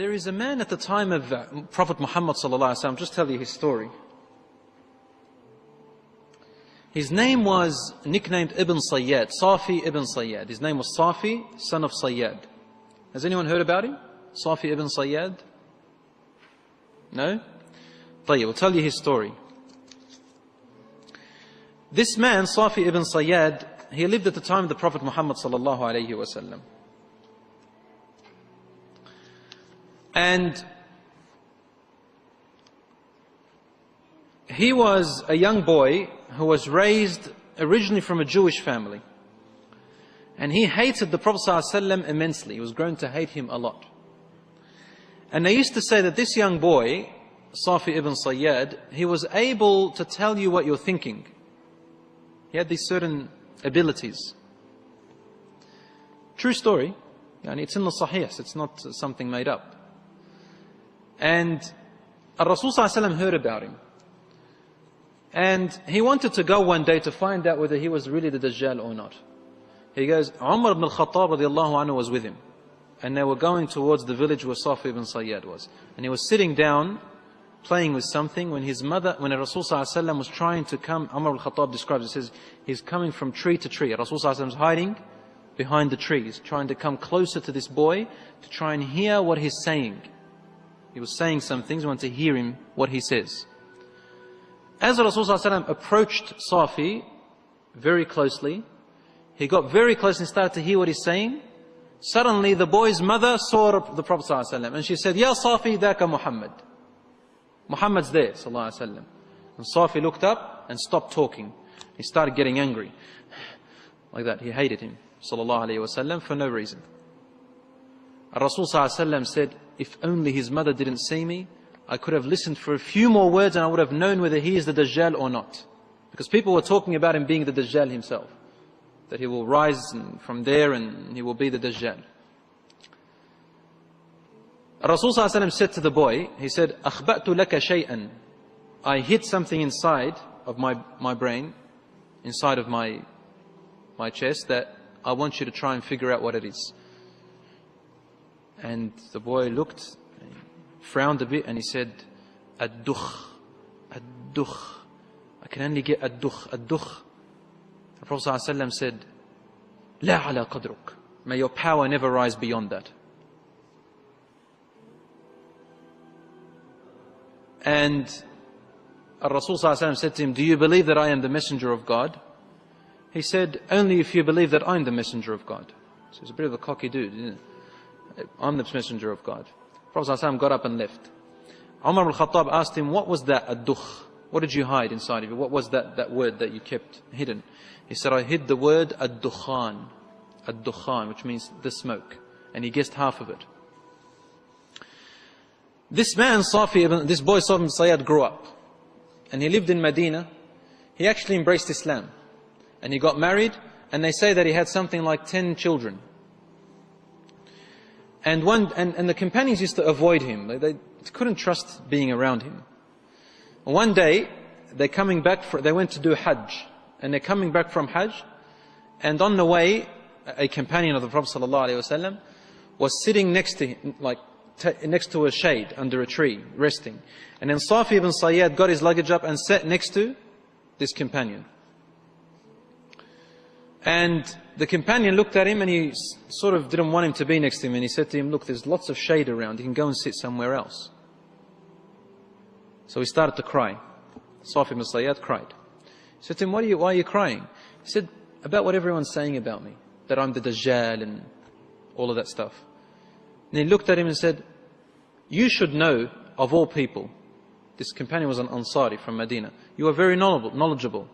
There is a man at the time of Prophet Muhammad sallallahu alaihi wasallam. Just tell you his story. His name was nicknamed Ibn Sayyad, صافي ibn Sayyad. His name was Safi, son of Sayyad. Has anyone heard about him? Safi ibn Sayyad? No? طيب, we'll tell you his story. This man, Safi ibn Sayyad, he lived at the time of the Prophet Muhammad sallallahu alaihi wasallam. And he was a young boy who was raised originally from a Jewish family. And he hated the Prophet ﷺ immensely. He was grown to hate him a lot. And they used to say that this young boy, Safi ibn Sayyad, he was able to tell you what you're thinking. He had these certain abilities. True story. It's in the Sahih, it's not something made up. And Rasul ﷺ heard about him. And he wanted to go one day to find out whether he was really the Dajjal or not. He goes, Umar ibn al-Khattab radiallahu anhu was with him. And they were going towards the village where Safi ibn Sayyad was. And he was sitting down, playing with something, when his mother, when Rasul ﷺ was trying to come, Umar al-Khattab describes, it says, he's coming from tree to tree. Rasul ﷺ is hiding behind the trees, trying to come closer to this boy to try and hear what he's saying. He was saying some things, we want to hear him, what he says. As Rasul ﷺ approached Safi very closely, he got very close and started to hear what he's saying. Suddenly the boy's mother saw the Prophet ﷺ and she said, Ya Safi, dhaka Muhammad. Muhammad's there, sallallahu alaihi wasallam. And Safi looked up and stopped talking. He started getting angry. Like that, he hated him, sallallahu alaihi wasallam, for no reason. Rasul sallallahu alaihi wasallam said, if only his mother didn't see me, I could have listened for a few more words and I would have known whether he is the Dajjal or not. Because people were talking about him being the Dajjal himself. That he will rise from there and he will be the Dajjal. Rasul sallallahu alaihi wasallam said to the boy, he said, أَخْبَأْتُ لَكَ شَيْئًا. I hid something inside of my brain, inside of my chest, that I want you to try and figure out what it is. And the boy looked, frowned a bit, and he said, Ad-dukh, Ad-dukh. I can only get Ad-dukh, Ad-dukh. The Prophet ﷺ said, La ala qadruk. May your power never rise beyond that. And Rasul ﷺ said to him, do you believe that I am the messenger of God? He said, only if you believe that I'm the messenger of God. So he's a bit of a cocky dude, isn't it? I'm the messenger of God. Prophet ﷺ got up and left. Umar al-Khattab asked him, what was that ad-dukh? What did you hide inside of you? What was that word that you kept hidden? He said, I hid the word ad-dukhan. Ad-dukhan, which means the smoke. And he guessed half of it. This man, this boy Safi ibn Sayyad, grew up. And he lived in Medina. He actually embraced Islam. And he got married. And they say that he had something like 10 children. And the companions used to avoid him. They couldn't trust being around him. One day, they went to do Hajj. And they're coming back from Hajj. And on the way, a companion of the Prophet ﷺ was sitting next to him, next to a shade under a tree, resting. And then Safi ibn Sayyad got his luggage up and sat next to this companion. And the companion looked at him and he sort of didn't want him to be next to him. And he said to him, look, there's lots of shade around. You can go and sit somewhere else. So he started to cry. Safi ibn Sayyad cried. He said to him, why are you crying? He said, about what everyone's saying about me. That I'm the Dajjal and all of that stuff. And he looked at him and said, you should know of all people. This companion was an Ansari from Medina. You are very knowledgeable.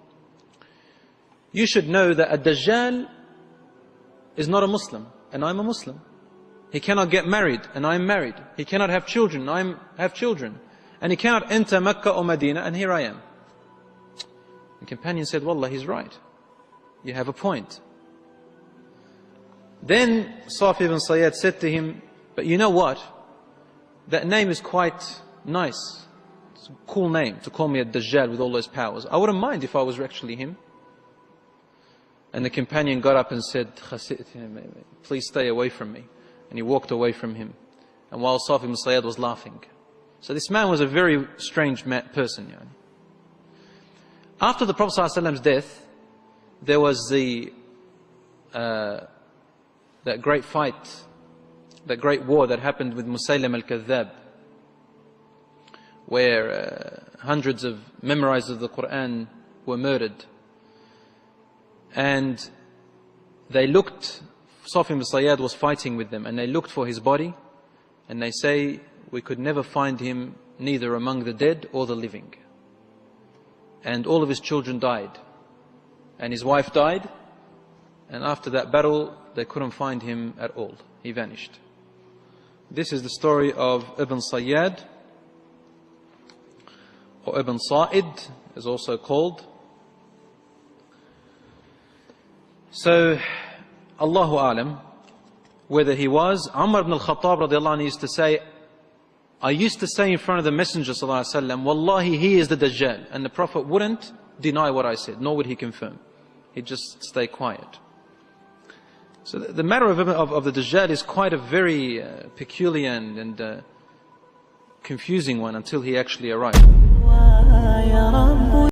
You should know that a Dajjal is not a Muslim, and I'm a Muslim. He cannot get married, and I'm married. He cannot have children, and I have children. And he cannot enter Mecca or Medina, and here I am. The companion said, Wallah, he's right. You have a point. Then Safi ibn Sayyad said to him, but you know what? That name is quite nice. It's a cool name to call me a Dajjal with all those powers. I wouldn't mind if I was actually him. And the companion got up and said, please stay away from me. And he walked away from him. and while صافي ibn صياد was laughing. So this man was a very strange person. After the Prophet ﷺ's death, there was that great fight, that great war that happened with Musaylim al-Kadhab, where hundreds of memorizers of the Quran were murdered. And they looked, صافي ibn صياد was fighting with them, and they looked for his body, and they say, we could never find him neither among the dead or the living. And all of his children died, and his wife died, and after that battle they couldn't find him at all. He vanished. This is the story of Ibn Sayyad, or Ibn Sa'id is also called. So, Allahu Alam, whether he was, Umar ibn al-Khattab radiallahu anhu used to say, I used to say in front of the Messenger sallallahu alaihi wasallam, Wallahi, he is the Dajjal. And the Prophet wouldn't deny what I said, nor would he confirm. He'd just stay quiet. So the matter of the Dajjal is quite a very peculiar and confusing one until he actually arrived.